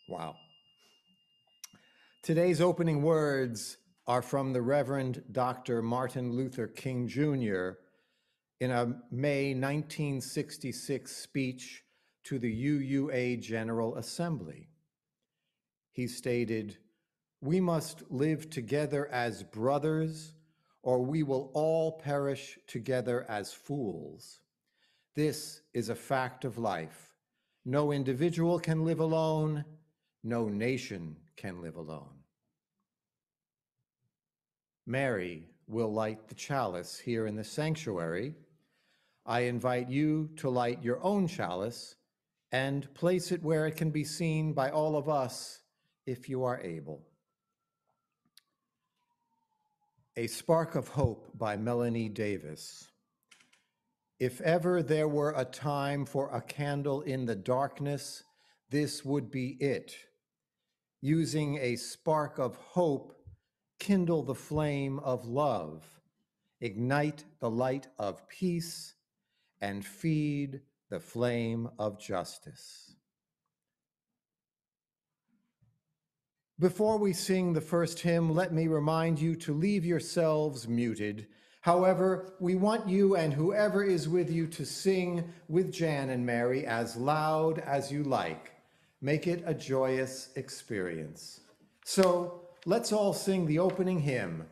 Wow. Today's opening words are from the Reverend Dr. Martin Luther King Jr. in a May 1966 speech to the UUA General Assembly. He stated, "We must live together as brothers, or we will all perish together as fools. This is a fact of life. No individual can live alone. No nation can live alone." Mary will light the chalice here in the sanctuary. I invite you to light your own chalice and place it where it can be seen by all of us if you are able. A Spark of Hope by Melanie Davis. If ever there were a time for a candle in the darkness, this would be it. Using a spark of hope, kindle the flame of love, ignite the light of peace, and feed the flame of justice. Before we sing the first hymn, let me remind you to leave yourselves muted. However, we want you and whoever is with you to sing with Jan and Mary as loud as you like. Make it a joyous experience. So let's all sing the opening hymn,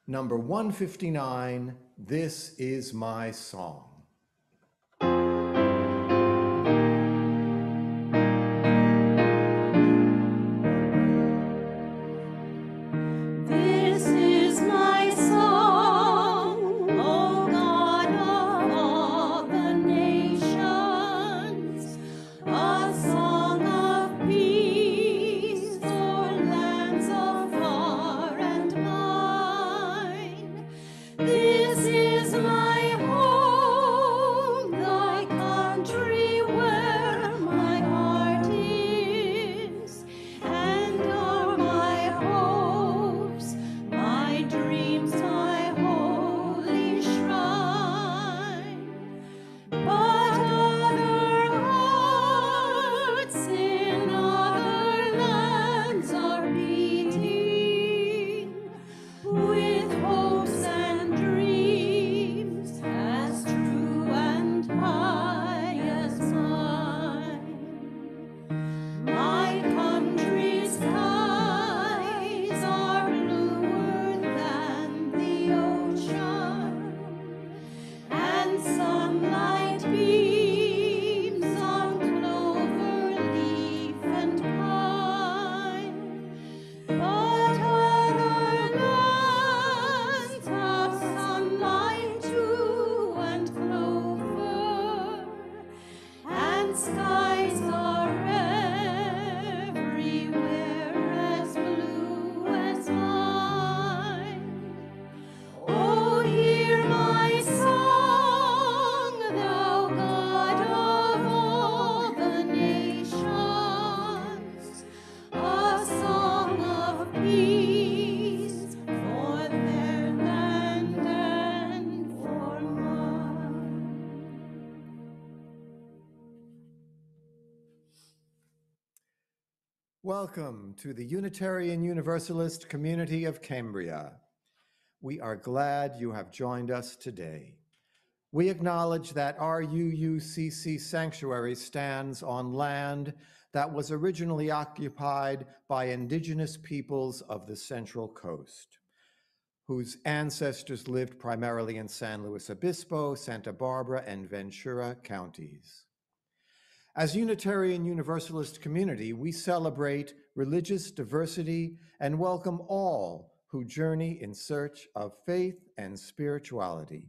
number 159, "This Is My Song." This is my song, O God of all the nations, a song of peace for lands afar and mine. This is my home, thy country where my heart is, and are my hopes, my dreams, my holy shrine. But other hearts in other lands are beating with hopes and dreams as true and high as mine. My country's skies are bluer than the ocean, and sunlight beams on clover leaf and pine. But other lands have sunlight too and clover, and skies are everywhere as blue as mine. Oh, hear my song, thou God of all the nations, a song of peace for their land and for mine. Welcome to the Unitarian Universalist community of Cambria. We are glad you have joined us today. We acknowledge that our UUCC sanctuary stands on land that was originally occupied by indigenous peoples of the Central Coast, whose ancestors lived primarily in San Luis Obispo, Santa Barbara, and Ventura counties. As Unitarian Universalist community, we celebrate religious diversity and welcome all who journey in search of faith and spirituality.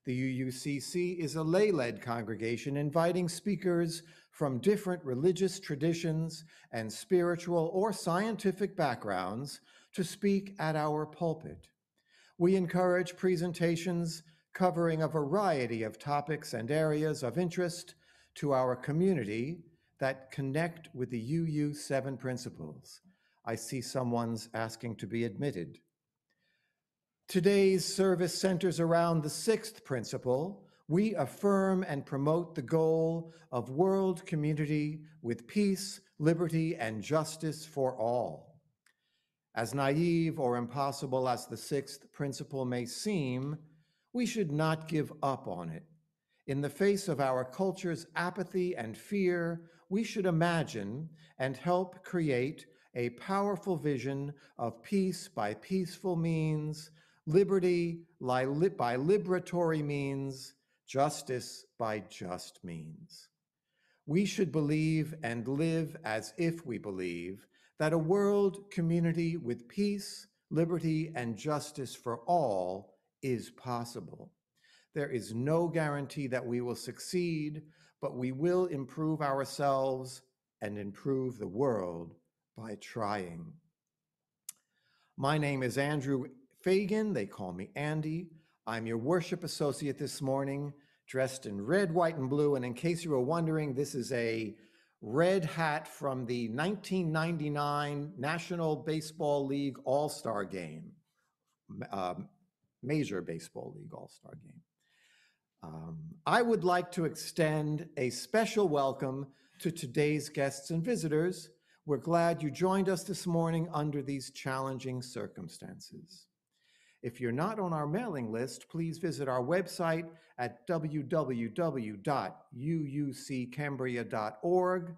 The UUCC is a lay-led congregation inviting speakers from different religious traditions and spiritual or scientific backgrounds to speak at our pulpit. We encourage presentations covering a variety of topics and areas of interest to our community that connect with the UU7 principles. I see someone's asking to be admitted. Today's service centers around the sixth principle. We affirm and promote the goal of world community with peace, liberty, and justice for all. As naive or impossible as the sixth principle may seem, we should not give up on it. In the face of our culture's apathy and fear, we should imagine and help create a powerful vision of peace by peaceful means, liberty by liberatory means, justice by just means. We should believe and live as if we believe that a world community with peace, liberty, and justice for all is possible. There is no guarantee that we will succeed, but we will improve ourselves and improve the world by trying. My name is Andrew Fagan. They call me Andy. I'm your worship associate this morning, dressed in red, white, and blue. And in case you were wondering, this is a red hat from the 1999 National Baseball League All-Star Game, Major Baseball League All-Star Game. I would like to extend a special welcome to today's guests and visitors. We're glad you joined us this morning under these challenging circumstances. If you're not on our mailing list, please visit our website at www.uuccambria.org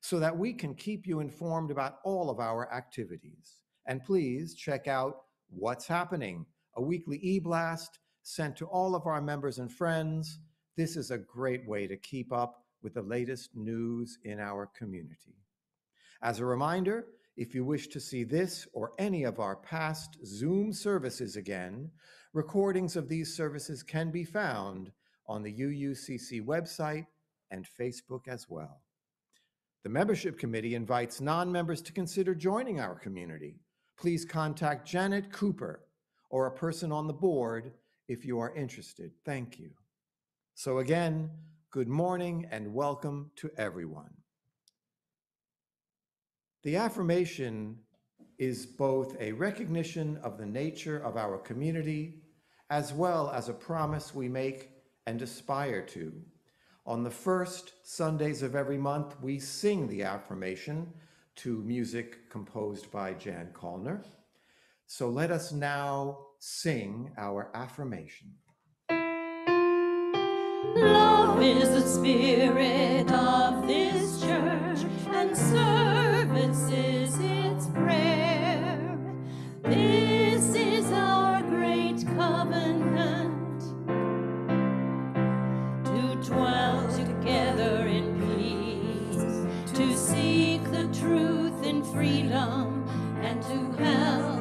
so that we can keep you informed about all of our activities. And please check out What's Happening, a weekly e-blast sent to all of our members and friends. This is a great way to keep up with the latest news in our community. As a reminder, if you wish to see this or any of our past Zoom services again, recordings of these services can be found on the UUCC website and Facebook as well. The membership committee invites non-members to consider joining our community. Please contact Janet Cooper or a person on the board if you are interested. Thank you. So again, good morning and welcome to everyone. The affirmation is both a recognition of the nature of our community as well as a promise we make and aspire to. On the first Sundays of every month, we sing the affirmation to music composed by Jan Kollner. So let us now sing our affirmation. Love is the spirit of this church, and service is its prayer. This is our great covenant, to dwell together in peace, to seek the truth in freedom, and to help,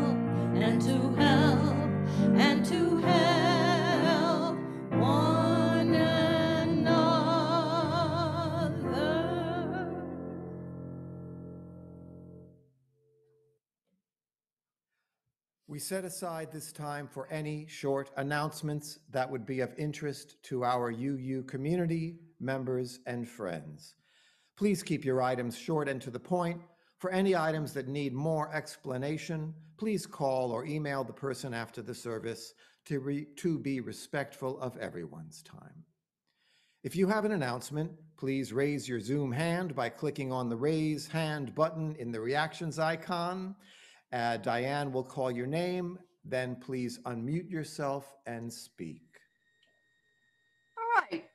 and to help, and to help one another. We set aside this time for any short announcements that would be of interest to our UU community, members, and friends. Please keep your items short and to the point. For any items that need more explanation, please call or email the person after the service to be respectful of everyone's time. If you have an announcement, please raise your Zoom hand by clicking on the Raise Hand button in the reactions icon. Diane will call your name, then please unmute yourself and speak. All right,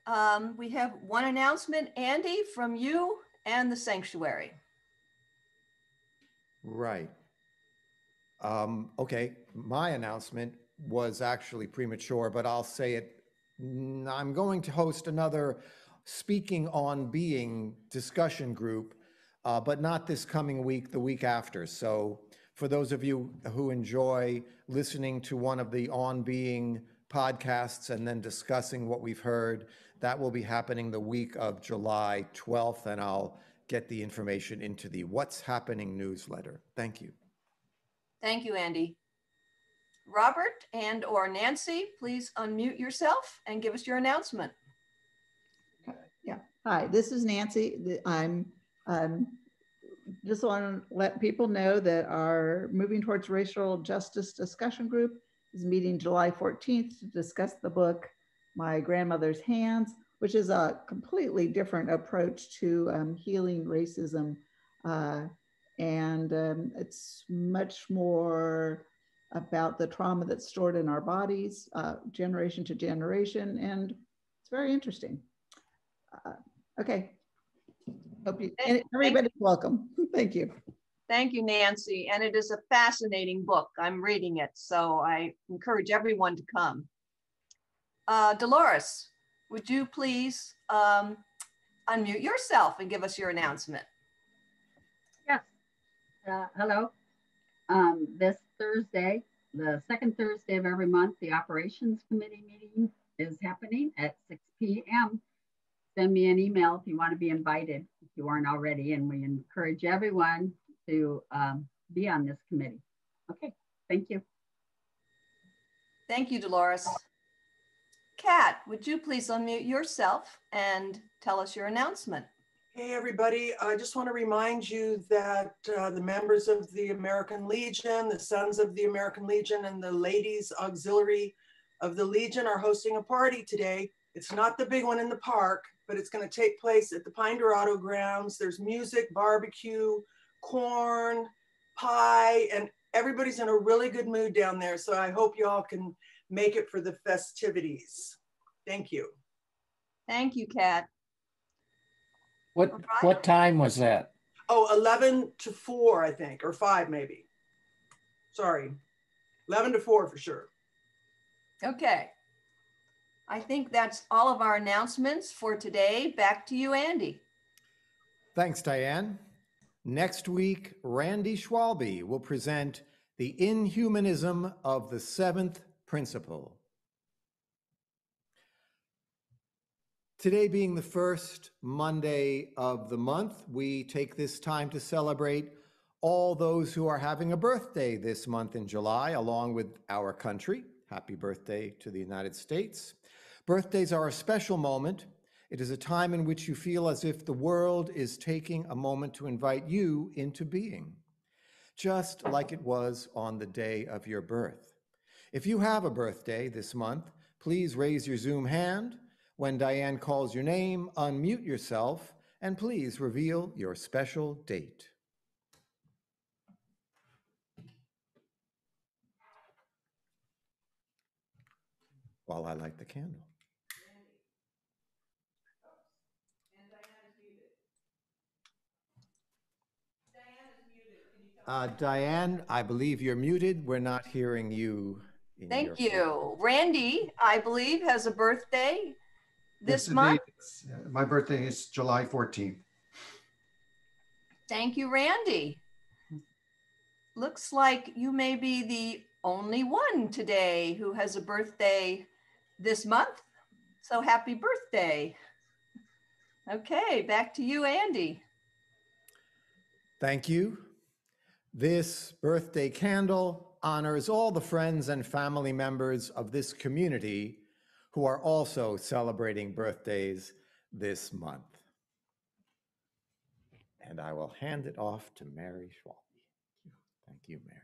we have one announcement, Andy, from you and the sanctuary. Right. Okay, my announcement was actually premature, but I'll say it. I'm going to host another Speaking on Being discussion group, but not this coming week, the week after. So for those of you who enjoy listening to one of the On Being podcasts and then discussing what we've heard, that will be happening the week of July 12th, and I'll get the information into the What's Happening newsletter. Thank you. Thank you, Andy. Robert and or Nancy, please unmute yourself and give us your announcement. Yeah. Hi, this is Nancy. I'm just want to let people know that our Moving Towards Racial Justice discussion group is meeting July 14th to discuss the book, My Grandmother's Hands, which is a completely different approach to healing racism And it's much more about the trauma that's stored in our bodies, generation to generation, and it's very interesting. Okay. Hope you, everybody's welcome. Thank you. Thank you, Nancy. And it is a fascinating book. I'm reading it, so I encourage everyone to come. Dolores, would you please unmute yourself and give us your announcement? Yes. Hello. This Thursday, the second Thursday of every month, the Operations Committee meeting is happening at 6 p.m. Send me an email if you want to be invited, if you aren't already, and we encourage everyone to be on this committee. Okay, thank you. Thank you, Dolores. Kat, would you please unmute yourself and tell us your announcement? Hey, everybody. I just want to remind you that the members of the American Legion, the Sons of the American Legion, and the Ladies Auxiliary of the Legion are hosting a party today. It's not the big one in the park, but it's going to take place at the Pine Dorado grounds. There's music, barbecue, corn, pie, and everybody's in a really good mood down there. So I hope you all can make it for the festivities. Thank you. Thank you, Kat. What time was that? Oh, 11 to 4, I think, or 5 maybe. Sorry, 11 to 4 for sure. Okay. I think that's all of our announcements for today. Back to you, Andy. Thanks, Diane. Next week, Randy Schwalbe will present The Inhumanism of the Seventh Principle. Today being the first Monday of the month, we take this time to celebrate all those who are having a birthday this month in July, along with our country. Happy birthday to the United States. Birthdays are a special moment. It is a time in which you feel as if the world is taking a moment to invite you into being, just like it was on the day of your birth. If you have a birthday this month, please raise your Zoom hand. When Diane calls your name, unmute yourself, and please reveal your special date. While I light the candle. Diane, I believe you're muted. We're not hearing you. Thank you. Randy, I believe, has a birthday this month. My birthday is July 14th. Thank you, Randy. Looks like you may be the only one today who has a birthday this month. So happy birthday. Okay, back to you, Andy. Thank you. This birthday candle honors all the friends and family members of this community who are also celebrating birthdays this month. And I will hand it off to Mary Schwalbe. Thank you, Mary.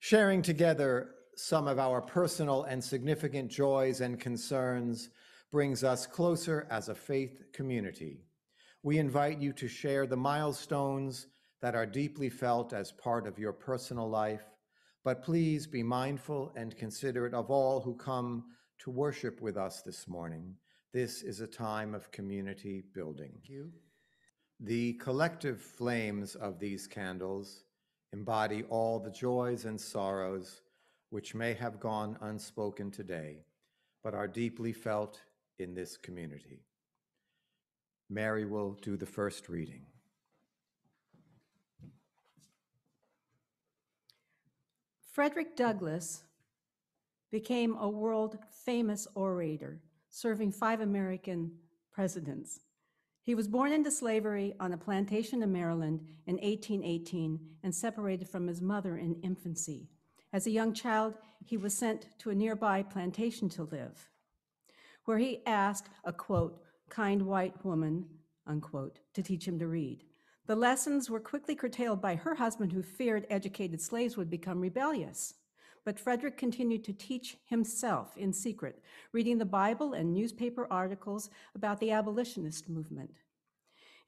Sharing together some of our personal and significant joys and concerns brings us closer as a faith community. We invite you to share the milestones that are deeply felt as part of your personal life, but please be mindful and considerate of all who come to worship with us this morning. This is a time of community building. Thank you. The collective flames of these candles embody all the joys and sorrows which may have gone unspoken today, but are deeply felt in this community. Mary will do the first reading. Frederick Douglass became a world-famous orator, serving 5 American presidents. He was born into slavery on a plantation in Maryland in 1818 and separated from his mother in infancy. As a young child, he was sent to a nearby plantation to live, where he asked a, quote, kind white woman, unquote, to teach him to read. The lessons were quickly curtailed by her husband, who feared educated slaves would become rebellious. But Frederick continued to teach himself in secret, reading the Bible and newspaper articles about the abolitionist movement.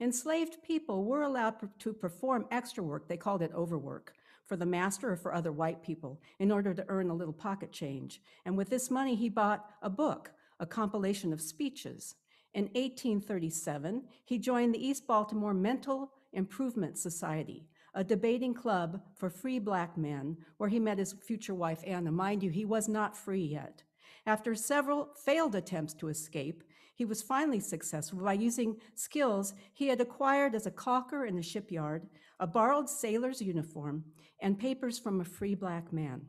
Enslaved people were allowed to perform extra work, they called it overwork, for the master or for other white people in order to earn a little pocket change. And with this money, he bought a book, a compilation of speeches. In 1837, he joined the East Baltimore Mental Improvement Society, a debating club for free Black men, where he met his future wife, Anna. Mind you, he was not free yet. After several failed attempts to escape, he was finally successful by using skills he had acquired as a caulker in the shipyard, a borrowed sailor's uniform, and papers from a free Black man.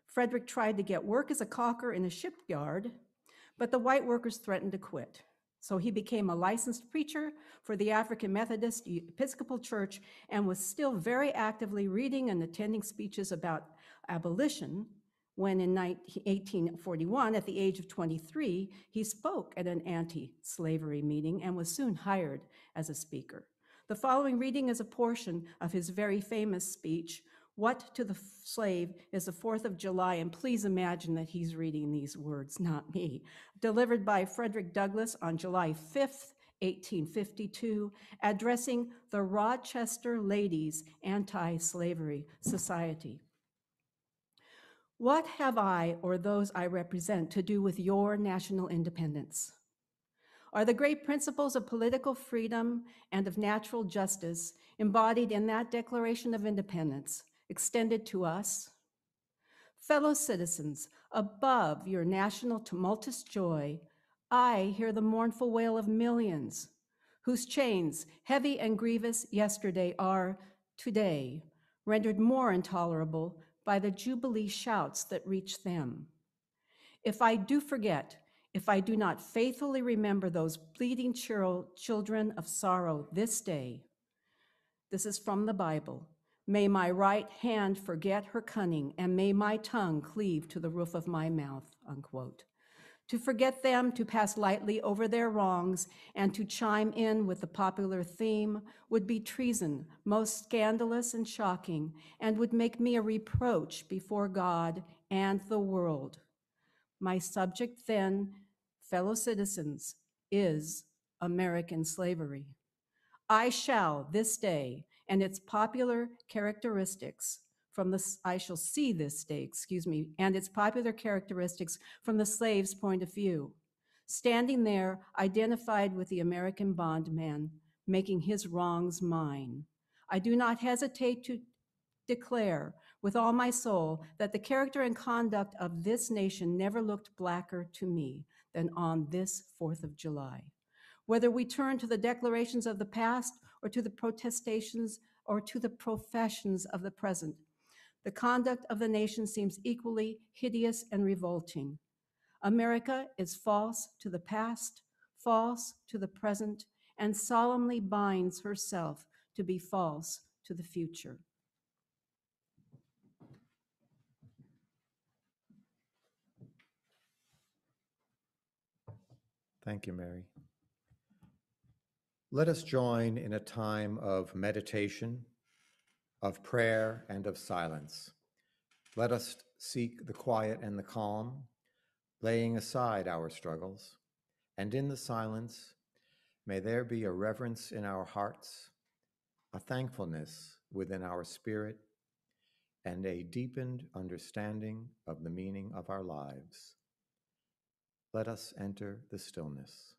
Frederick tried to get work as a caulker in a shipyard, but the white workers threatened to quit. So he became a licensed preacher for the African Methodist Episcopal Church and was still very actively reading and attending speeches about abolition when in 1841, at the age of 23, he spoke at an anti-slavery meeting and was soon hired as a speaker. The following reading is a portion of his very famous speech, "What to the Slave is the 4th of July," and please imagine that he's reading these words, not me, delivered by Frederick Douglass on July 5th, 1852, addressing the Rochester Ladies Anti-Slavery Society. What have I or those I represent to do with your national independence? Are the great principles of political freedom and of natural justice embodied in that Declaration of Independence extended to us? Fellow citizens, above your national tumultuous joy, I hear the mournful wail of millions whose chains, heavy and grievous yesterday, are today rendered more intolerable by the jubilee shouts that reach them. If I do forget, if I do not faithfully remember those bleeding children of sorrow this day, this is from the Bible, may my right hand forget her cunning, and may my tongue cleave to the roof of my mouth, unquote. To forget them, to pass lightly over their wrongs, and to chime in with the popular theme would be treason, most scandalous and shocking, and would make me a reproach before God and the world. My subject then, fellow citizens, is American slavery. I shall this day and its popular characteristics I shall see this day, and its popular characteristics from the slave's point of view. Standing there, identified with the American bondman, making his wrongs mine. I do not hesitate to declare with all my soul that the character and conduct of this nation never looked blacker to me than on this 4th of July. Whether we turn to the declarations of the past or to the protestations or to the professions of the present, the conduct of the nation seems equally hideous and revolting. America is false to the past, false to the present, and solemnly binds herself to be false to the future. Thank you, Mary. Let us join in a time of meditation, of prayer, and of silence. Let us seek the quiet and the calm, laying aside our struggles, and in the silence, may there be a reverence in our hearts, a thankfulness within our spirit, and a deepened understanding of the meaning of our lives. Let us enter the stillness.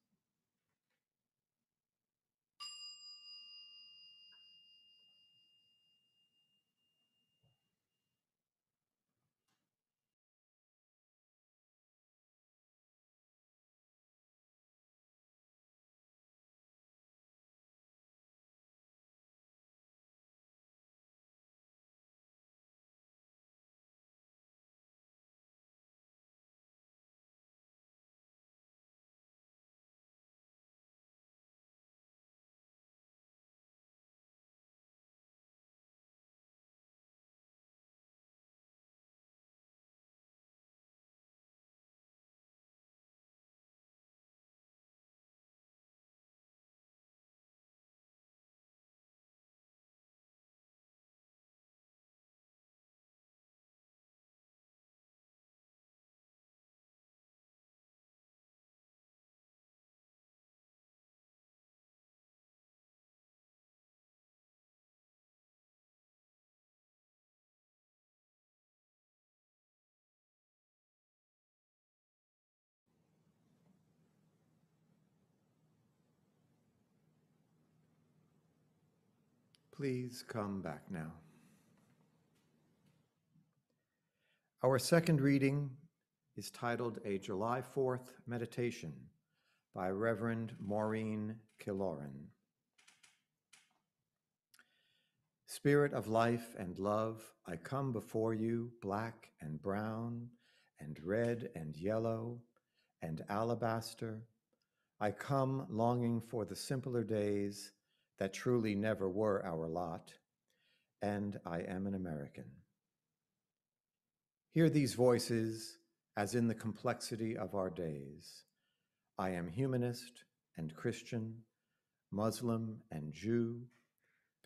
Please come back now. Our second reading is titled A July 4th Meditation by Reverend Maureen Killoran. Spirit of life and love, I come before you, black and brown and red and yellow and alabaster. I come longing for the simpler days that truly never were our lot, and I am an American. Hear these voices as in the complexity of our days. I am humanist and Christian, Muslim and Jew,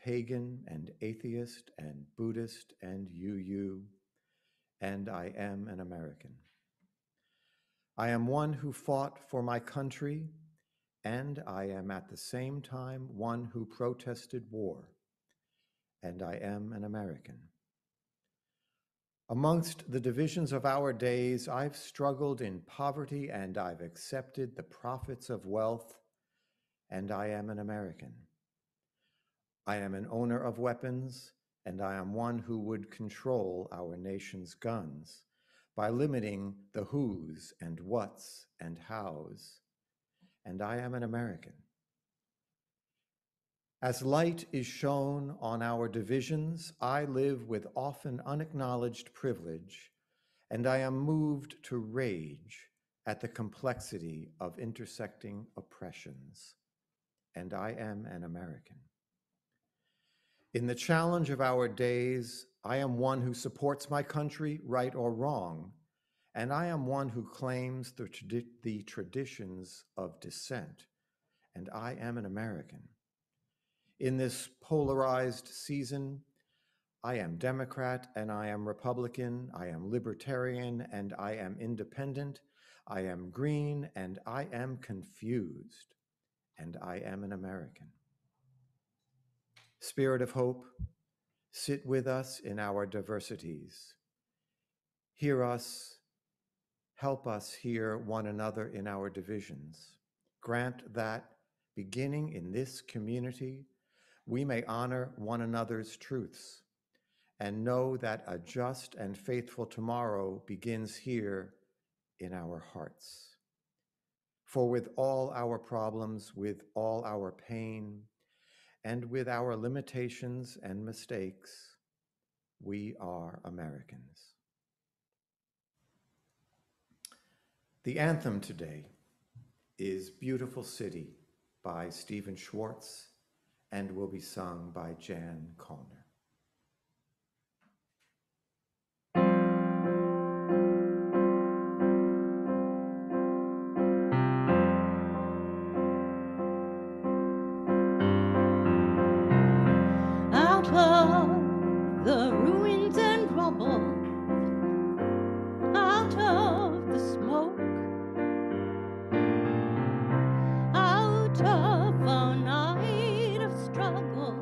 pagan and atheist and Buddhist and UU, and I am an American. I am one who fought for my country, and I am at the same time one who protested war, and I am an American. Amongst the divisions of our days, I've struggled in poverty and I've accepted the profits of wealth, and I am an American. I am an owner of weapons, and I am one who would control our nation's guns by limiting the who's and what's and how's, and I am an American. As light is shown on our divisions, I live with often unacknowledged privilege, and I am moved to rage at the complexity of intersecting oppressions, and I am an American. In the challenge of our days, I am one who supports my country, right or wrong, and I am one who claims the traditions of dissent, and I am an American. In this polarized season, I am Democrat and I am Republican, I am libertarian and I am independent, I am green and I am confused, and I am an American. Spirit of hope, sit with us in our diversities. Hear us, help us hear one another in our divisions. Grant that, beginning in this community, we may honor one another's truths and know that a just and faithful tomorrow begins here in our hearts. For with all our problems, with all our pain, and with our limitations and mistakes, we are Americans. The anthem today is Beautiful City by Stephen Schwartz and will be sung by Jan Kollner. Out of the ruins and rubble, out of the smoke, out of a night of struggle,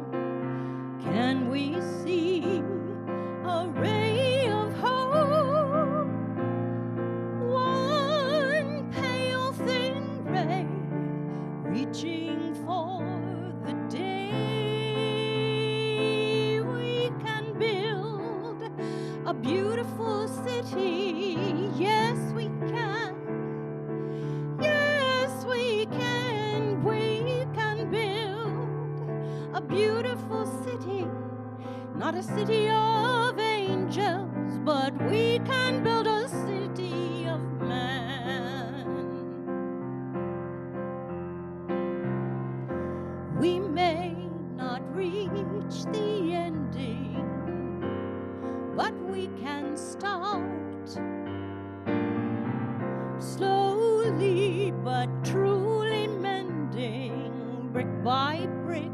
can we see a ray of hope? One pale thin ray reaching for the day we can build a beautiful city. Yes, we can. Yes, we can. We can build a beautiful city. Not a city of angels, but we can build a city of man. We may not reach the ending, but we can start. Slowly but truly mending, brick by brick,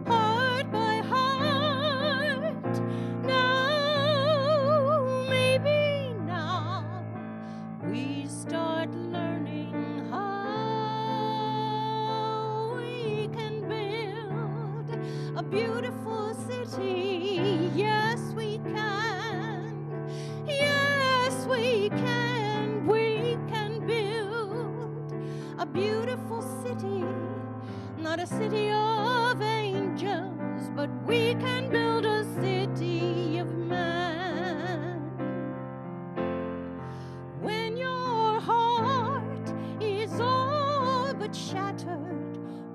heart by heart. Now, maybe now, we start learning how we can build a beautiful city. Yes, we can. Yes, we can. We can build a beautiful city. Not a city of angels,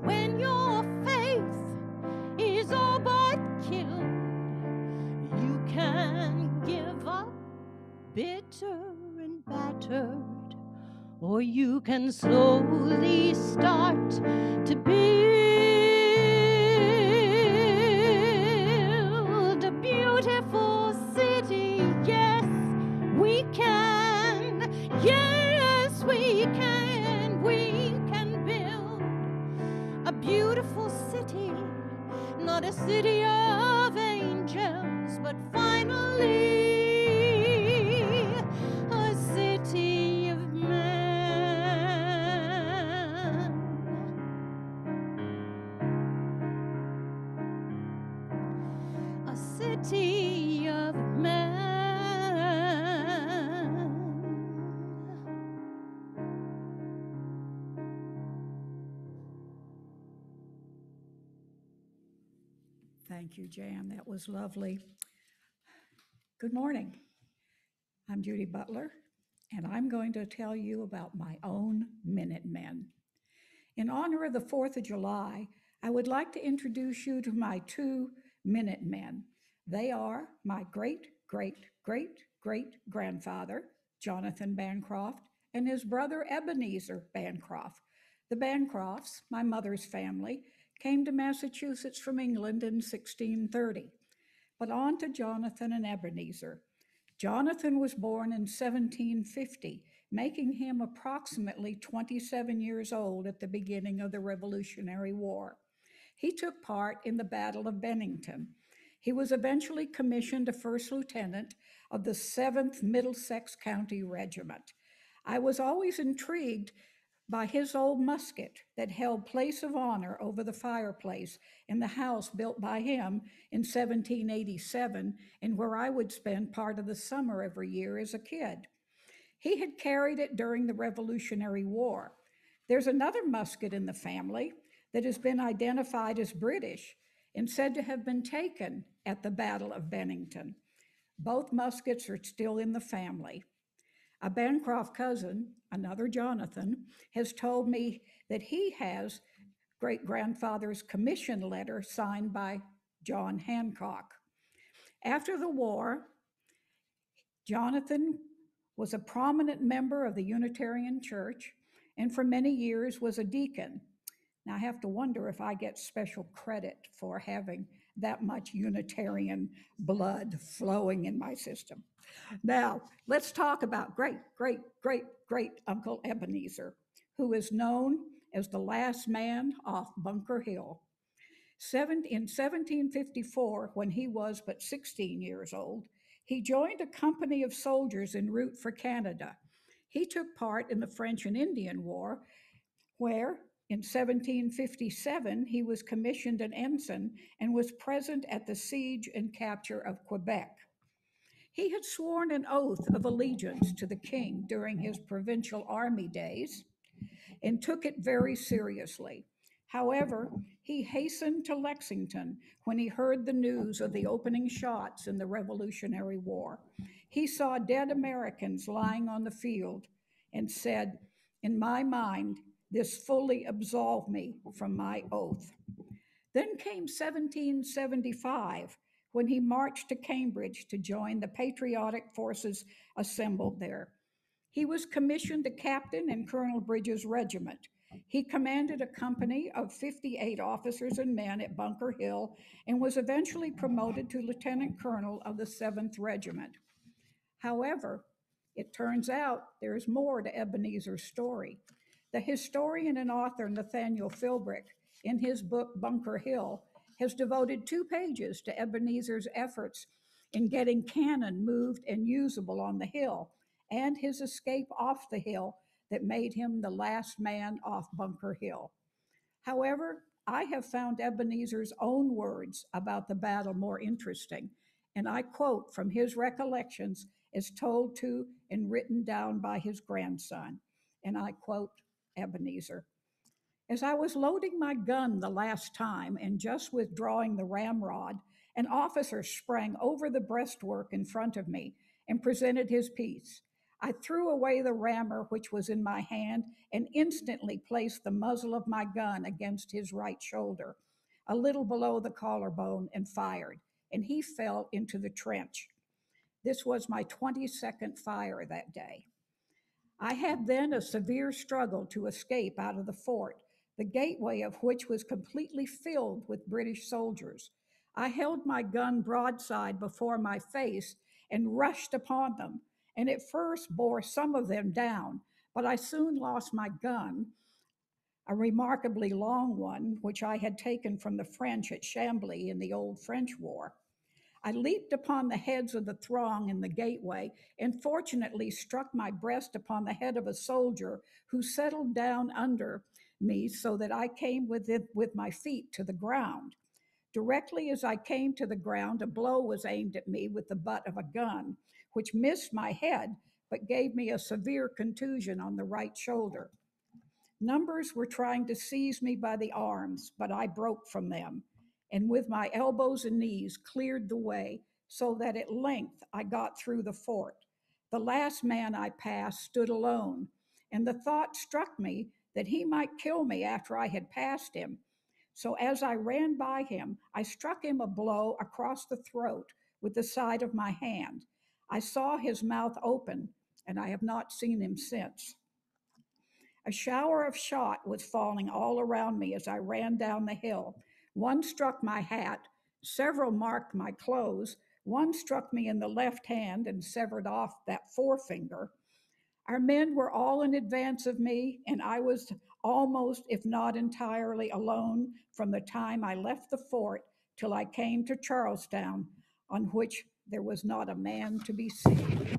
when your faith is all but killed, you can give up bitter and battered, or you can slowly start to build a beautiful city. Yes, we can. Yes, we can. We can build a beautiful city, not a city of angels, but finally a city of man. A city of man. Thank you, Jan. That was lovely. Good morning. I'm Judy Butler, and I'm going to tell you about my own Minutemen. In honor of the 4th of July, I would like to introduce you to my 2 Minutemen. They are my great-great-great-great-grandfather, Jonathan Bancroft, and his brother Ebenezer Bancroft. The Bancrofts, my mother's family, came to Massachusetts from England in 1630. But on to Jonathan and Ebenezer. Jonathan was born in 1750, making him approximately 27 years old at the beginning of the Revolutionary War. He took part in the Battle of Bennington. He was eventually commissioned a first lieutenant of the 7th Middlesex County Regiment. I was always intrigued by his old musket that held place of honor over the fireplace in the house built by him in 1787, and where I would spend part of the summer every year as a kid. He had carried it during the Revolutionary War. There's another musket in the family that has been identified as British and said to have been taken at the Battle of Bennington. Both muskets are still in the family. A Bancroft cousin, another Jonathan, has told me that he has great-grandfather's commission letter signed by John Hancock. After the war, Jonathan was a prominent member of the Unitarian Church and for many years was a deacon. Now, I have to wonder if I get special credit for having that much Unitarian blood flowing in my system. Now, let's talk about great Uncle Ebenezer, who is known as the last man off Bunker Hill. In 1754, when he was but 16 years old, he joined a company of soldiers en route for Canada. He took part in the French and Indian War, where in 1757 he was commissioned an ensign and was present at the siege and capture of Quebec. He had sworn an oath of allegiance to the king during his provincial army days and took it very seriously. However, he hastened to Lexington when he heard the news of the opening shots in the Revolutionary War. He saw dead Americans lying on the field and said, "In my mind, this fully absolved me from my oath." Then came 1775, when he marched to Cambridge to join the patriotic forces assembled there. He was commissioned a captain in Colonel Bridges' regiment. He commanded a company of 58 officers and men at Bunker Hill and was eventually promoted to lieutenant colonel of the 7th Regiment. However, it turns out there's more to Ebenezer's story. The historian and author Nathaniel Philbrick, in his book Bunker Hill, has devoted 2 pages to Ebenezer's efforts in getting cannon moved and usable on the hill, and his escape off the hill that made him the last man off Bunker Hill. However, I have found Ebenezer's own words about the battle more interesting, and I quote from his recollections as told to and written down by his grandson. And I quote Ebenezer: "As I was loading my gun the last time and just withdrawing the ramrod, an officer sprang over the breastwork in front of me and presented his piece. I threw away the rammer which was in my hand and instantly placed the muzzle of my gun against his right shoulder, a little below the collarbone, and fired, and he fell into the trench. This was my 22nd fire that day. I had then a severe struggle to escape out of the fort, the gateway of which was completely filled with British soldiers. I held my gun broadside before my face and rushed upon them, and at first bore some of them down, but I soon lost my gun, a remarkably long one, which I had taken from the French at Chambly in the old French War. I leaped upon the heads of the throng in the gateway and fortunately struck my breast upon the head of a soldier who settled down under me so that I came with my feet to the ground. Directly as I came to the ground, a blow was aimed at me with the butt of a gun, which missed my head but gave me a severe contusion on the right shoulder. Numbers were trying to seize me by the arms, but I broke from them, and with my elbows and knees cleared the way, so that at length I got through the fort. The last man I passed stood alone, and the thought struck me that he might kill me after I had passed him. So as I ran by him, I struck him a blow across the throat with the side of my hand. I saw his mouth open, and I have not seen him since. A shower of shot was falling all around me as I ran down the hill. One struck my hat, several marked my clothes, one struck me in the left hand and severed off that forefinger. Our men were all in advance of me, and I was almost, if not entirely, alone from the time I left the fort till I came to Charlestown, on which there was not a man to be seen.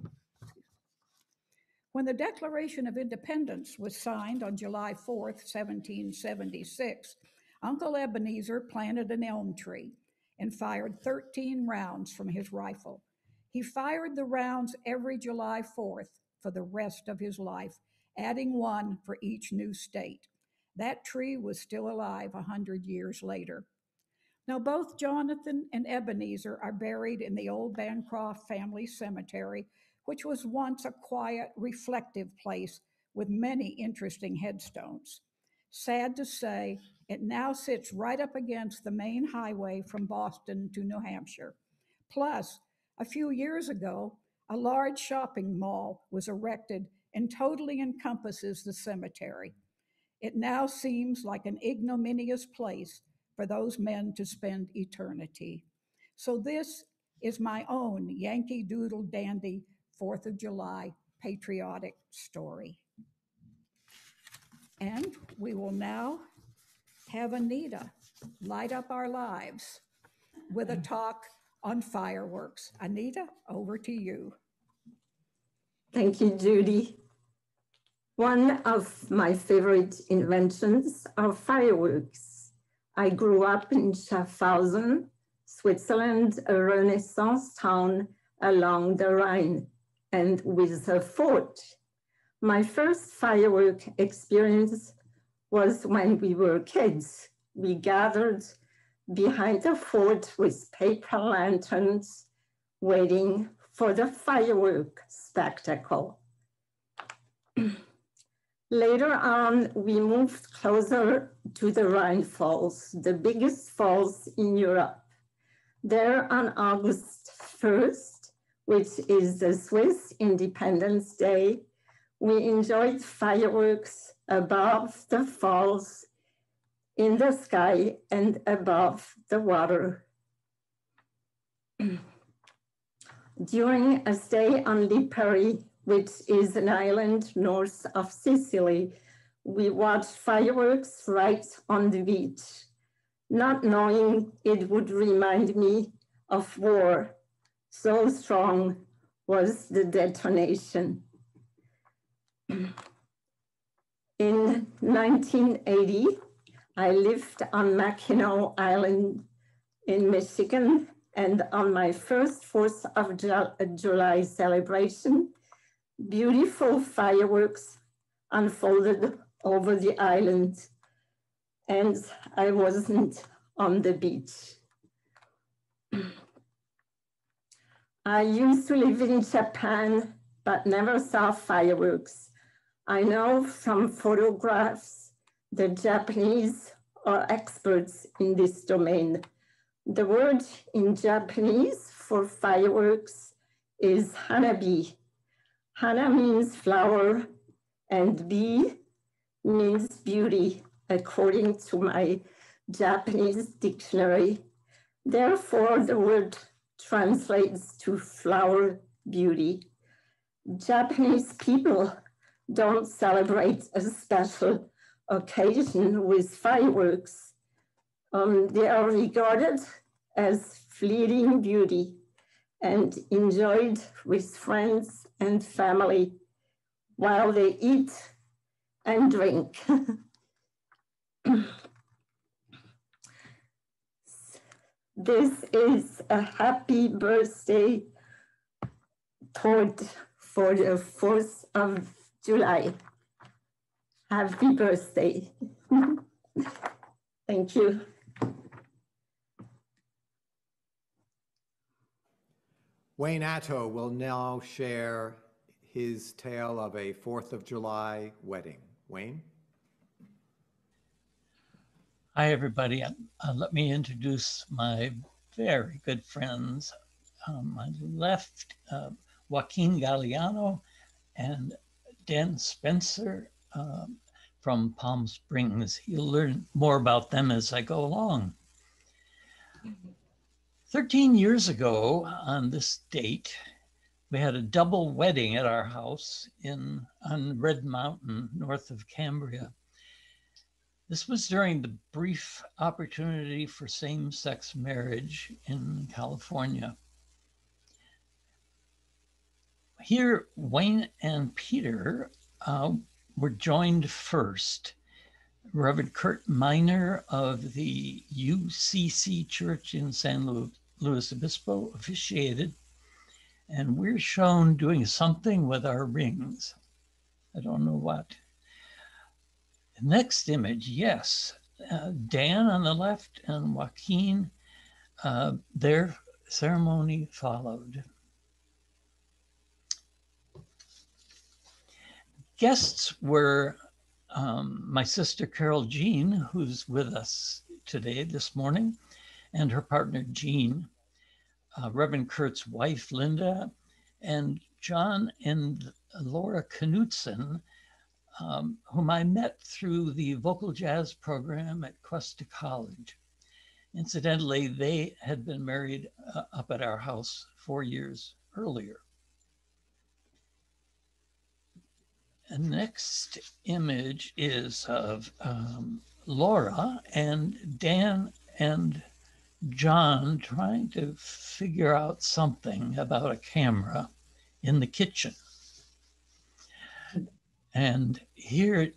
When the Declaration of Independence was signed on July 4th, 1776, Uncle Ebenezer planted an elm tree and fired 13 rounds from his rifle. He fired the rounds every July 4th for the rest of his life, adding one for each new state. That tree was still alive 100 years later. Now, both Jonathan and Ebenezer are buried in the old Bancroft family cemetery, which was once a quiet, reflective place with many interesting headstones. Sad to say, it now sits right up against the main highway from Boston to New Hampshire. Plus, a few years ago, a large shopping mall was erected and totally encompasses the cemetery. It now seems like an ignominious place for those men to spend eternity. So this is my own Yankee Doodle Dandy 4th of July patriotic story. And we will now have Anita light up our lives with a talk on fireworks. Anita, over to you. Thank you, Judy. One of my favorite inventions are fireworks. I grew up in Schaffhausen, Switzerland, a Renaissance town along the Rhine, and with a fort. My first firework experience was when we were kids. We gathered behind the fort with paper lanterns, waiting for the firework spectacle. Later on, we moved closer to the Rhine Falls, the biggest falls in Europe. There on August 1st, which is the Swiss Independence Day, we enjoyed fireworks above the falls, in the sky, and above the water. During a stay on Lipari, which is an island north of Sicily, we watched fireworks right on the beach, not knowing it would remind me of war. So strong was the detonation. In 1980, I lived on Mackinac Island in Michigan, and on my first 4th of July celebration, beautiful fireworks unfolded over the island, and I wasn't on the beach. I used to live in Japan but never saw fireworks. I know from photographs the Japanese are experts in this domain. The word in Japanese for fireworks is hanabi. Hana means flower and bi means beauty, according to my Japanese dictionary. Therefore, the word translates to flower beauty. Japanese people don't celebrate a special occasion with fireworks. They are regarded as fleeting beauty and enjoyed with friends and family while they eat and drink. This is a happy birthday toward for the 4th of July. Happy birthday. Thank you. Wayne Atto will now share his tale of a 4th of July wedding. Wayne? Hi, everybody. Let me introduce my very good friends. On my left, Joaquin Galliano and Dan Spencer from Palm Springs. You'll learn more about them as I go along. 13 years ago on this date, we had a double wedding at our house on Red Mountain, north of Cambria. This was during the brief opportunity for same-sex marriage in California. Here, Wayne and Peter were joined first. Reverend Kurt Miner of the UCC Church in San Luis Obispo officiated, and we're shown doing something with our rings. I don't know what. The next image, yes, Dan on the left and Joaquin, their ceremony followed. Guests were my sister Carol Jean, who's with us today this morning, and her partner Jean, Reverend Kurt's wife Linda, and John and Laura Knutson, whom I met through the vocal jazz program at Cuesta College. Incidentally, they had been married up at our house 4 years earlier. The next image is of Laura and Dan and John trying to figure out something about a camera in the kitchen. And here,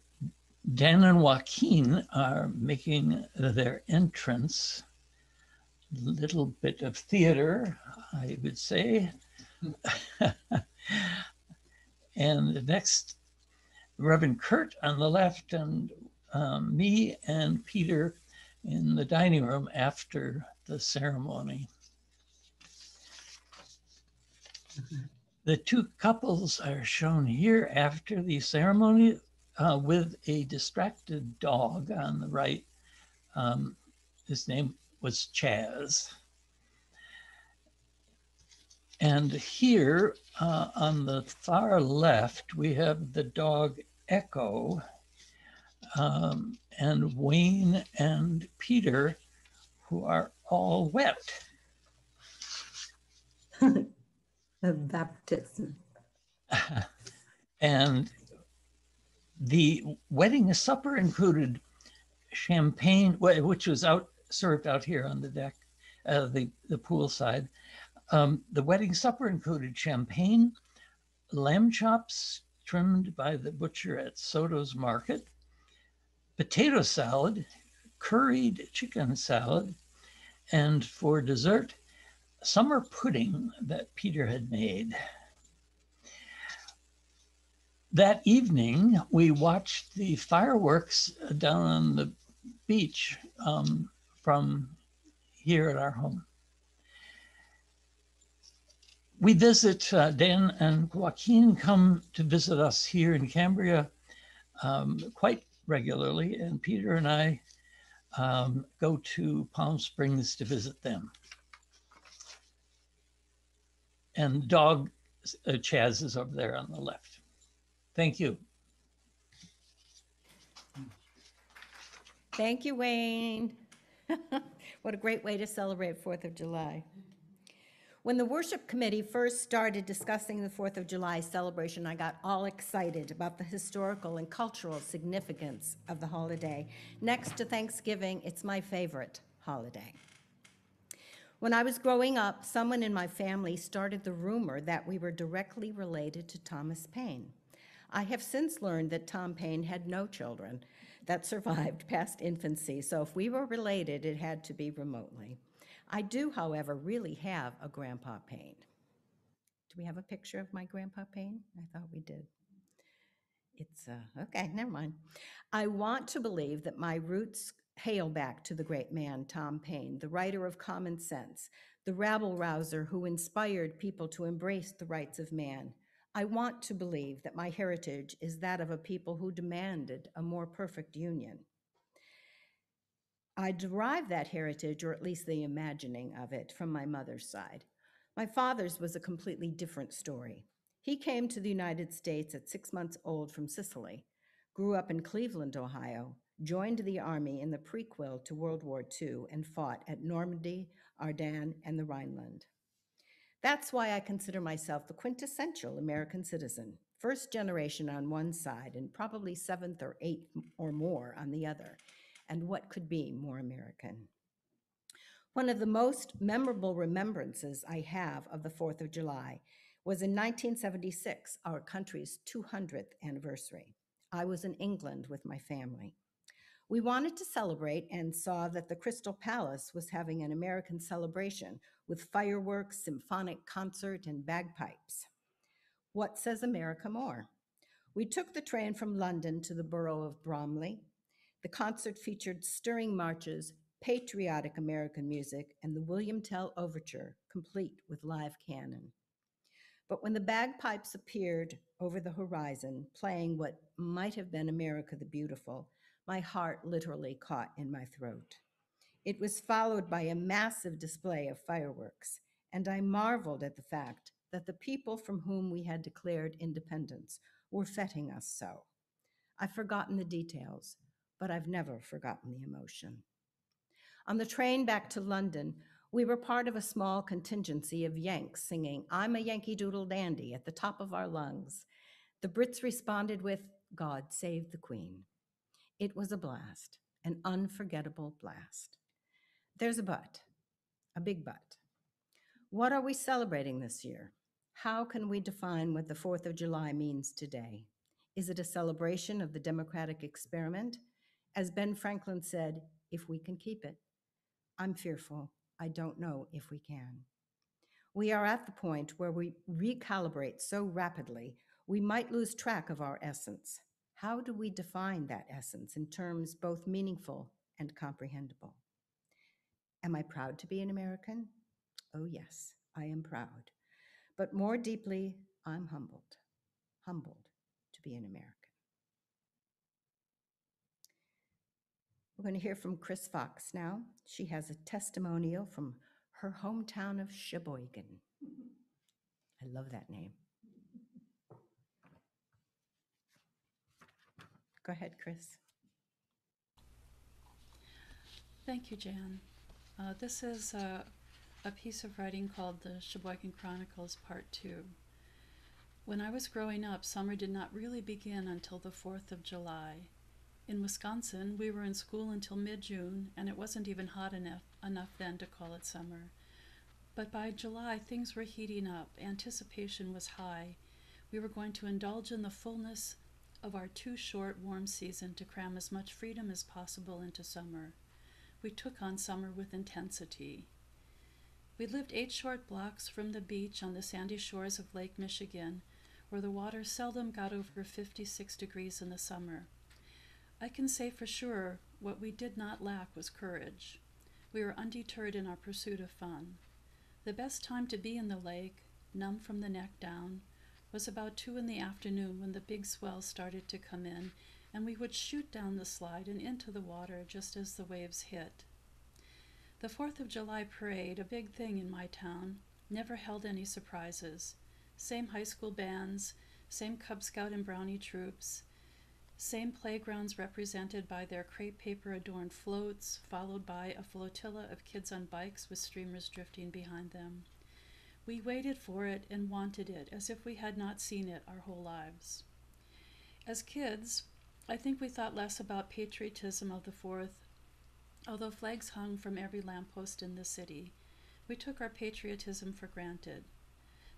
Dan and Joaquin are making their entrance. Little bit of theater, I would say. And the next, Reverend Kurt on the left, and me and Peter in the dining room after the ceremony. The two couples are shown here after the ceremony with a distracted dog on the right. His name was Chaz. And here on the far left, we have the dog Echo, and Wayne and Peter, who are all wet. A baptism. And the wedding supper included champagne, which was served out here on the deck, the pool side. The wedding supper included champagne, lamb chops trimmed by the butcher at Soto's Market, potato salad, curried chicken salad, and for dessert, summer pudding that Peter had made. That evening, we watched the fireworks down on the beach from here at our home. we visit, Dan and Joaquin come to visit us here in Cambria quite regularly, and Peter and I go to Palm Springs to visit them. And dog Chaz is over there on the left. Thank you. Thank you, Wayne. What a great way to celebrate 4th of July. When the worship committee first started discussing the 4th of July celebration, I got all excited about the historical and cultural significance of the holiday. Next to Thanksgiving, it's my favorite holiday. When I was growing up, someone in my family started the rumor that we were directly related to Thomas Paine. I have since learned that Tom Paine had no children that survived past infancy, so if we were related, it had to be remotely. I do, however, really have a Grandpa Paine. Do we have a picture of my Grandpa Paine? I thought we did. It's, okay, never mind. I want to believe that my roots hail back to the great man, Tom Paine, the writer of Common Sense, the rabble-rouser who inspired people to embrace the rights of man. I want to believe that my heritage is that of a people who demanded a more perfect union. I derive that heritage, or at least the imagining of it, from my mother's side. My father's was a completely different story. He came to the United States at 6 months old from Sicily, grew up in Cleveland, Ohio, joined the Army in the prequel to World War II, and fought at Normandy, Ardennes, and the Rhineland. That's why I consider myself the quintessential American citizen, first generation on one side and probably seventh or eighth or more on the other. And what could be more American? One of the most memorable remembrances I have of the 4th of July was in 1976, our country's 200th anniversary. I was in England with my family. We wanted to celebrate and saw that the Crystal Palace was having an American celebration with fireworks, symphonic concert, and bagpipes. What says America more? We took the train from London to the borough of Bromley. The concert featured stirring marches, patriotic American music, and the William Tell Overture, complete with live cannon. But when the bagpipes appeared over the horizon, playing what might have been America the Beautiful, my heart literally caught in my throat. It was followed by a massive display of fireworks, and I marveled at the fact that the people from whom we had declared independence were feting us so. I've forgotten the details, but I've never forgotten the emotion. On the train back to London, we were part of a small contingency of Yanks singing "I'm a Yankee Doodle Dandy" at the top of our lungs. The Brits responded with "God Save the Queen." It was a blast, an unforgettable blast. There's a but, a big but. What are we celebrating this year? How can we define what the 4th of July means today? Is it a celebration of the democratic experiment? As Ben Franklin said, if we can keep it. I'm fearful. I don't know if we can. We are at the point where we recalibrate so rapidly, we might lose track of our essence. How do we define that essence in terms both meaningful and comprehensible? Am I proud to be an American? Oh yes, I am proud. But more deeply, I'm humbled to be an American. We're going to hear from Chris Fox now. She has a testimonial from her hometown of Sheboygan. I love that name. Go ahead, Chris. Thank you, Jan. This is a piece of writing called the Sheboygan Chronicles Part 2. When I was growing up, summer did not really begin until the 4th of July. In Wisconsin, we were in school until mid-June, and it wasn't even hot enough then to call it summer. But by July, things were heating up. Anticipation was high. We were going to indulge in the fullness of our too short warm season to cram as much freedom as possible into summer. We took on summer with intensity. We lived 8 short blocks from the beach on the sandy shores of Lake Michigan, where the water seldom got over 56 degrees in the summer. I can say for sure what we did not lack was courage. We were undeterred in our pursuit of fun. The best time to be in the lake, numb from the neck down, was about 2 in the afternoon when the big swells started to come in, and we would shoot down the slide and into the water just as the waves hit. The 4th of July parade, a big thing in my town, never held any surprises. Same high school bands, same Cub Scout and Brownie troops, same playgrounds represented by their crepe paper adorned floats, followed by a flotilla of kids on bikes with streamers drifting behind them. We waited for it and wanted it as if we had not seen it our whole lives. As kids, I think we thought less about patriotism of the 4th. Although flags hung from every lamppost in the city, we took our patriotism for granted.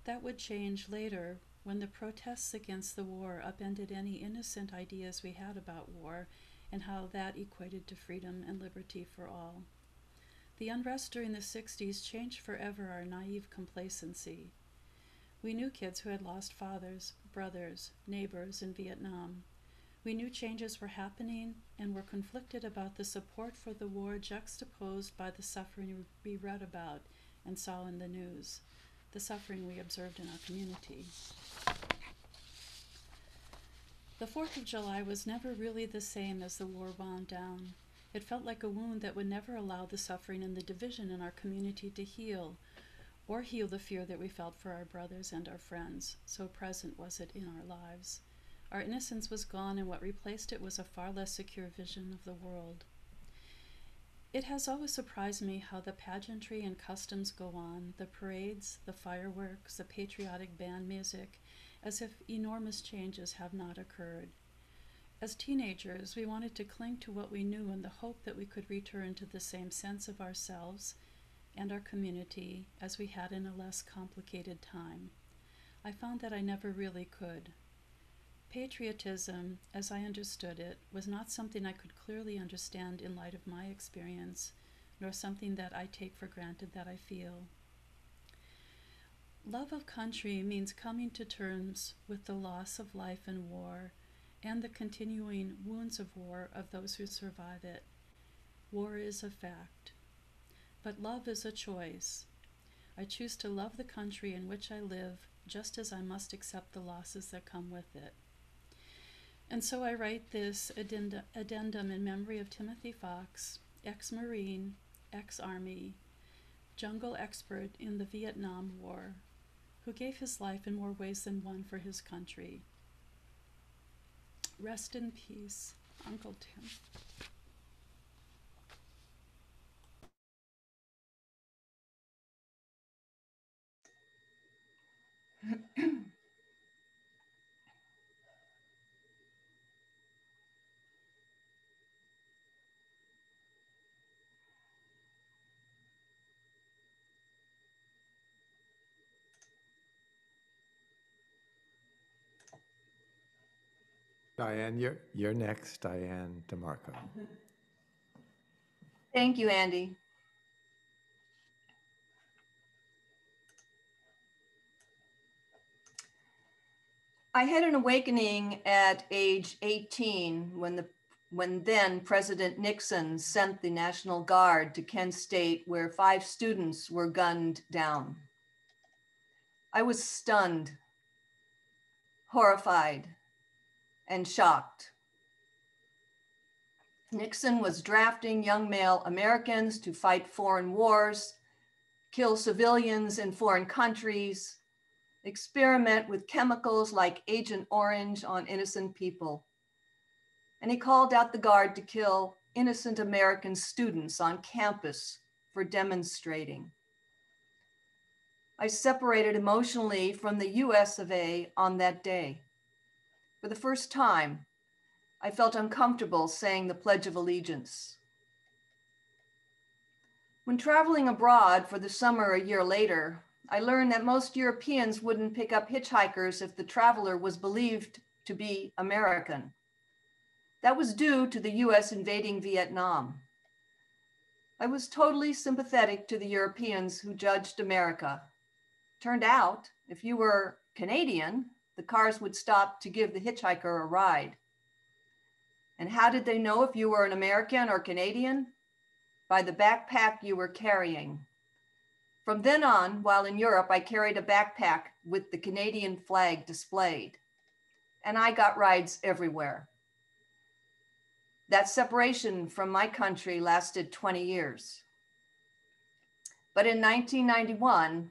That would change later when the protests against the war upended any innocent ideas we had about war and how that equated to freedom and liberty for all. The unrest during the 60s changed forever our naive complacency. We knew kids who had lost fathers, brothers, neighbors in Vietnam. We knew changes were happening and were conflicted about the support for the war juxtaposed by the suffering we read about and saw in the news, the suffering we observed in our community. The 4th of July was never really the same as the war wound down. It felt like a wound that would never allow the suffering and the division in our community to heal, or heal the fear that we felt for our brothers and our friends. So present was it in our lives. Our innocence was gone, and what replaced it was a far less secure vision of the world. It has always surprised me how the pageantry and customs go on, the parades, the fireworks, the patriotic band music, as if enormous changes have not occurred. As teenagers, we wanted to cling to what we knew in the hope that we could return to the same sense of ourselves and our community as we had in a less complicated time. I found that I never really could. Patriotism, as I understood it, was not something I could clearly understand in light of my experience, nor something that I take for granted that I feel. Love of country means coming to terms with the loss of life in war and the continuing wounds of war of those who survive it. War is a fact, but love is a choice. I choose to love the country in which I live, just as I must accept the losses that come with it. And so I write this addendum in memory of Timothy Fox, ex-Marine, ex-Army, jungle expert in the Vietnam War, who gave his life in more ways than one for his country. Rest in peace, Uncle Tim. Diane, you're next, Diane DeMarco. Thank you, Andy. I had an awakening at age 18 when then President Nixon sent the National Guard to Kent State, where 5 students were gunned down. I was stunned, horrified, and shocked. Nixon was drafting young male Americans to fight foreign wars, kill civilians in foreign countries, experiment with chemicals like Agent Orange on innocent people. And he called out the Guard to kill innocent American students on campus for demonstrating. I separated emotionally from the US of A on that day. For the first time, I felt uncomfortable saying the Pledge of Allegiance. When traveling abroad for the summer a year later, I learned that most Europeans wouldn't pick up hitchhikers if the traveler was believed to be American. That was due to the US invading Vietnam. I was totally sympathetic to the Europeans who judged America. Turned out, if you were Canadian, the cars would stop to give the hitchhiker a ride. And how did they know if you were an American or Canadian? By the backpack you were carrying. From then on, while in Europe, I carried a backpack with the Canadian flag displayed, and I got rides everywhere. That separation from my country lasted 20 years. But in 1991,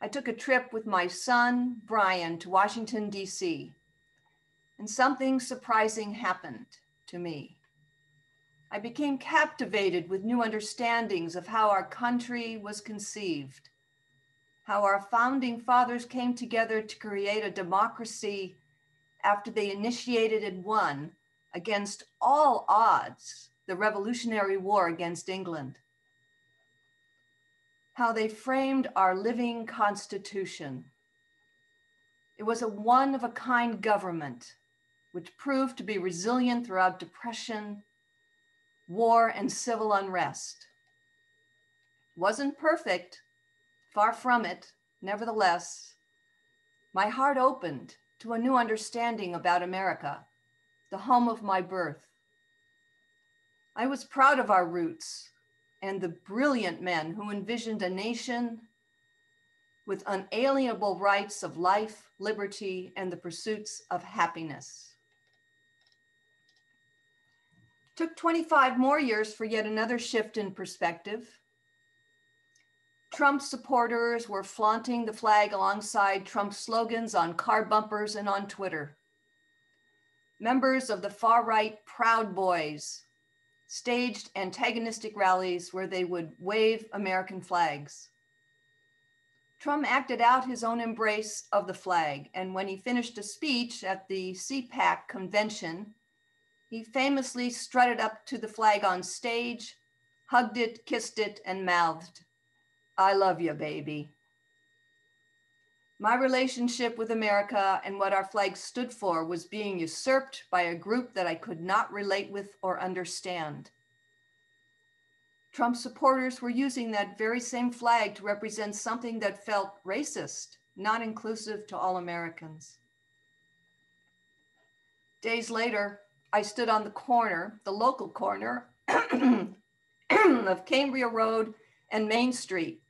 I took a trip with my son, Brian, to Washington, D.C., and something surprising happened to me. I became captivated with new understandings of how our country was conceived, how our founding fathers came together to create a democracy after they initiated and won, against all odds, the Revolutionary War against England, how they framed our living Constitution. It was a one-of-a-kind government which proved to be resilient throughout depression, war, and civil unrest. Wasn't perfect, far from it. Nevertheless, my heart opened to a new understanding about America, the home of my birth. I was proud of our roots and the brilliant men who envisioned a nation with unalienable rights of life, liberty, and the pursuits of happiness. Took 25 more years for yet another shift in perspective. Trump supporters were flaunting the flag alongside Trump slogans on car bumpers and on Twitter. Members of the far-right Proud Boys staged antagonistic rallies where they would wave American flags. Trump acted out his own embrace of the flag, and when he finished a speech at the CPAC convention, he famously strutted up to the flag on stage, hugged it, kissed it, and mouthed, "I love you, baby." My relationship with America and what our flag stood for was being usurped by a group that I could not relate with or understand. Trump supporters were using that very same flag to represent something that felt racist, not inclusive to all Americans. Days later, I stood on the corner, the local corner, of Cambria Road and Main Street,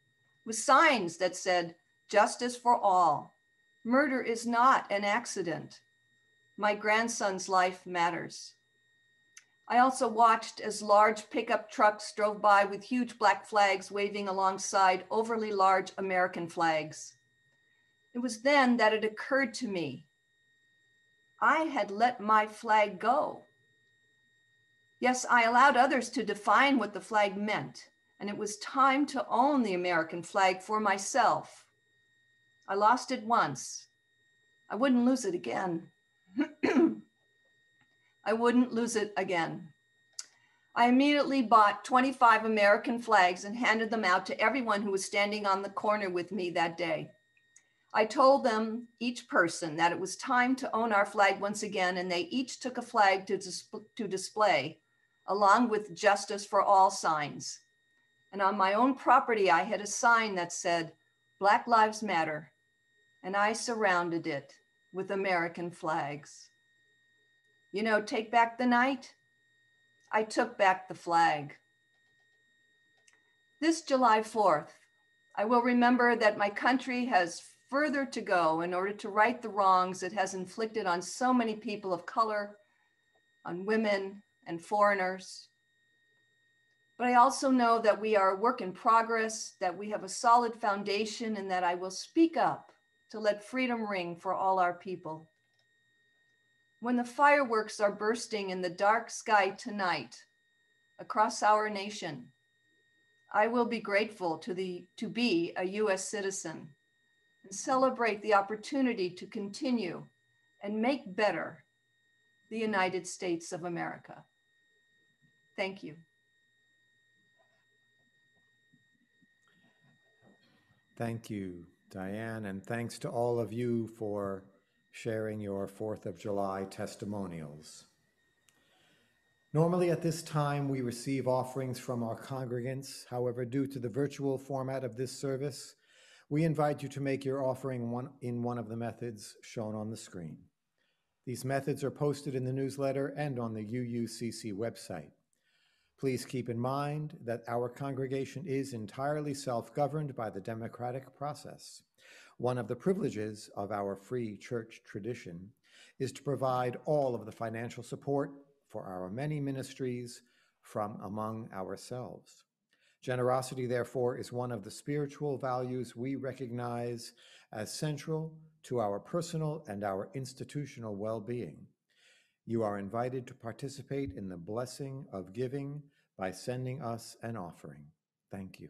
with signs that said, "Justice for all. Murder is not an accident. My grandson's life matters." I also watched as large pickup trucks drove by with huge black flags waving alongside overly large American flags. It was then that it occurred to me, I had let my flag go. Yes, I allowed others to define what the flag meant, and it was time to own the American flag for myself. I lost it once. I wouldn't lose it again. I wouldn't lose it again. I immediately bought 25 American flags and handed them out to everyone who was standing on the corner with me that day. I told them, each person, that it was time to own our flag once again, and they each took a flag to display, along with "Justice for All" signs. And on my own property, I had a sign that said, "Black Lives Matter," and I surrounded it with American flags. You know, take back the night? I took back the flag. This July 4th, I will remember that my country has further to go in order to right the wrongs it has inflicted on so many people of color, on women and foreigners. But I also know that we are a work in progress, that we have a solid foundation, and that I will speak up to let freedom ring for all our people. When the fireworks are bursting in the dark sky tonight across our nation, I will be grateful to be a US citizen and celebrate the opportunity to continue and make better the United States of America. Thank you. Thank you, Diane, and thanks to all of you for sharing your 4th of July testimonials. Normally at this time, we receive offerings from our congregants. However, due to the virtual format of this service, we invite you to make your offering in one of the methods shown on the screen. These methods are posted in the newsletter and on the UUCC website. Please keep in mind that our congregation is entirely self-governed by the democratic process. One of the privileges of our free church tradition is to provide all of the financial support for our many ministries from among ourselves. Generosity, therefore, is one of the spiritual values we recognize as central to our personal and our institutional well-being. You are invited to participate in the blessing of giving by sending us an offering. Thank you.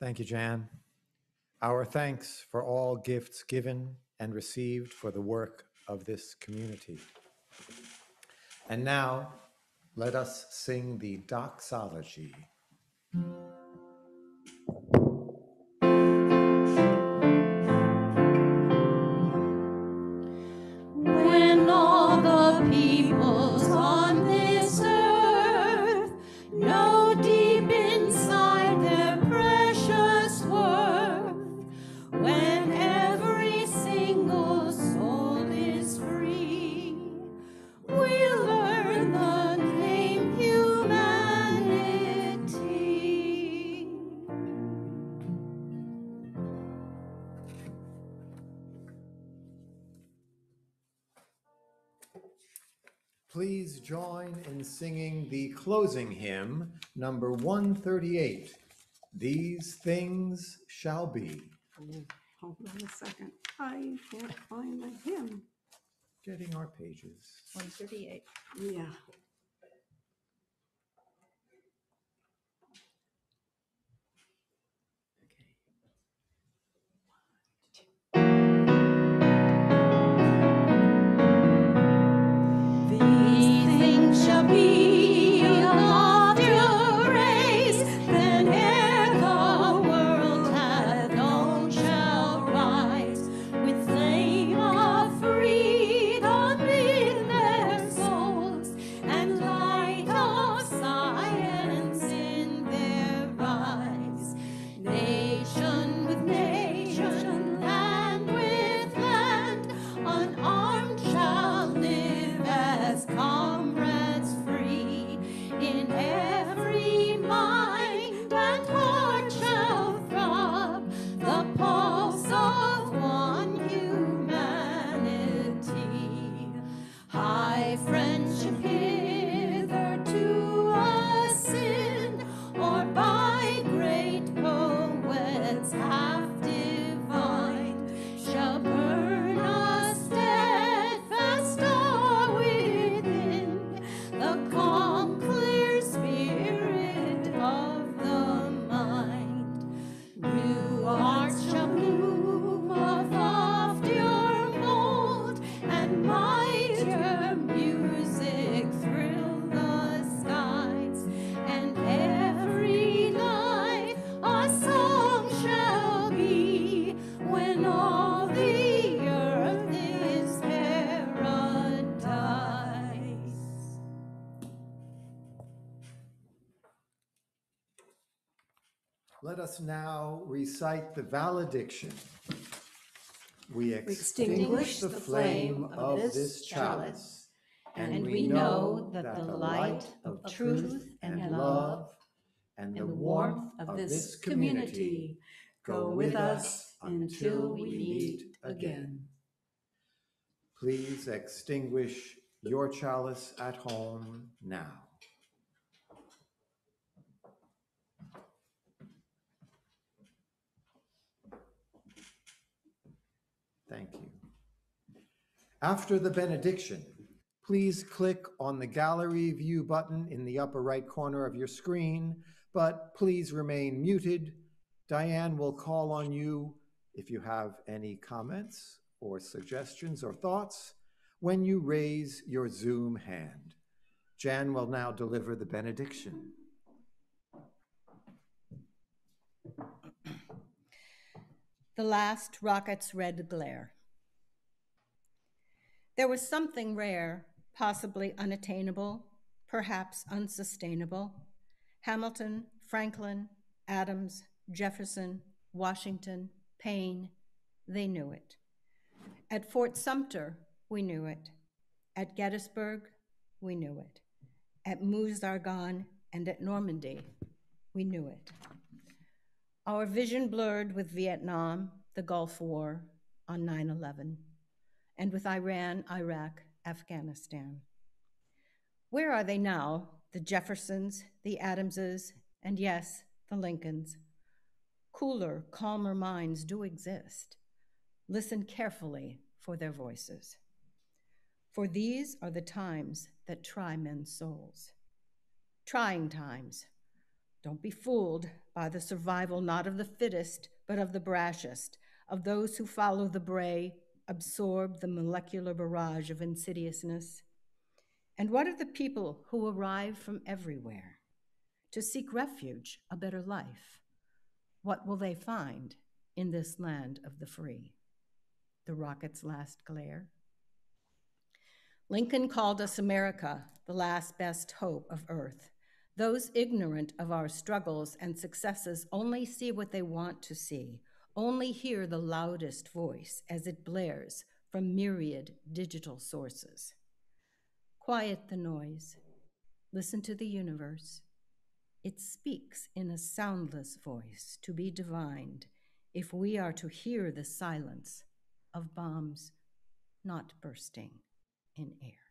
Thank you, Jan. Our thanks for all gifts given and received for the work of this community. And now, let us sing the doxology. When all the peoples on this earth know deep inside their precious worth, when every single soul is free, we'll learn the name humanity. Please join in singing the closing hymn, number 138, These Things Shall Be. Hold on a second. I can't find my hymn. Getting our pages. 138. Yeah. These things shall be of your Let us now recite the valediction. We extinguish the flame of this chalice, and we know that the light of truth and love and the warmth of this community go with us until we meet again. Please extinguish your chalice at home now. Thank you. After the benediction, please click on the gallery view button in the upper right corner of your screen, but please remain muted. Diane will call on you if you have any comments or suggestions or thoughts when you raise your Zoom hand. Jan will now deliver the benediction. The last rocket's red glare. There was something rare, possibly unattainable, perhaps unsustainable. Hamilton, Franklin, Adams, Jefferson, Washington, Payne, they knew it. At Fort Sumter, we knew it. At Gettysburg, we knew it. At Meuse-Argonne and at Normandy, we knew it. Our vision blurred with Vietnam, the Gulf War, on 9/11, and with Iran, Iraq, Afghanistan. Where are they now, the Jeffersons, the Adamses, and yes, the Lincolns? Cooler, calmer minds do exist. Listen carefully for their voices. For these are the times that try men's souls. Trying times. Don't be fooled by the survival not of the fittest, but of the brashest, of those who follow the bray, absorb the molecular barrage of insidiousness. And what of the people who arrive from everywhere to seek refuge, a better life? What will they find in this land of the free? The rocket's last glare? Lincoln called us America, the last best hope of earth. Those ignorant of our struggles and successes only see what they want to see, only hear the loudest voice as it blares from myriad digital sources. Quiet the noise. Listen to the universe. It speaks in a soundless voice to be divined if we are to hear the silence of bombs not bursting in air.